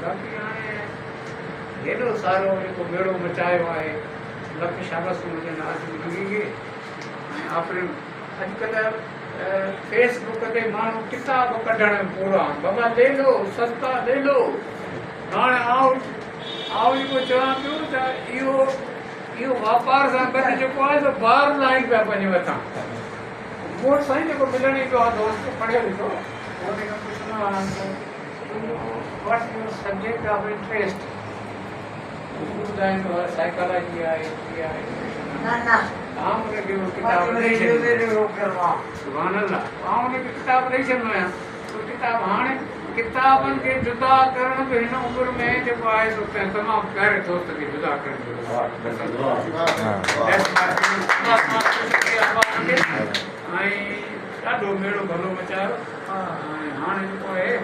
बाक़ी हाणे हेॾो सारो जेको बेड़ो मचायो आहे लख शाबस हुजनि आदमी खे ऐं आपरे अॼुकल्ह फेसबुक ते माण्हू किताब कढण पूरा बाबा ले लो सस्ता ले लो हाणे आओ जेको चवां पियो त इहो वापार सां गॾु जेको आहे सो बार लाइन पिया पंहिंजे मथां मूं वटि साईं जेको मिलण ई पियो आहे दोस्त पढ़ियो लिखो उन खां पुछंदो आहियां what's your subject of interest ॿुधाईंदो आहे साइकोलॉजी आहे हिस्ट्री आहे हुनखे उहो किताब ॾेई छॾींदो सुभाणे अलाह हुनखे किताब ॾेई छॾींदो आहियां उहो किताब हाणे किताबनि खे जुदा करण बि हिन उमिरि में जेको आहे सो तमामु प्यारे दोस्त खे जुदा करण ऐं ॾाढो मेड़ो भलो मचायो ऐं हाणे जेको आहे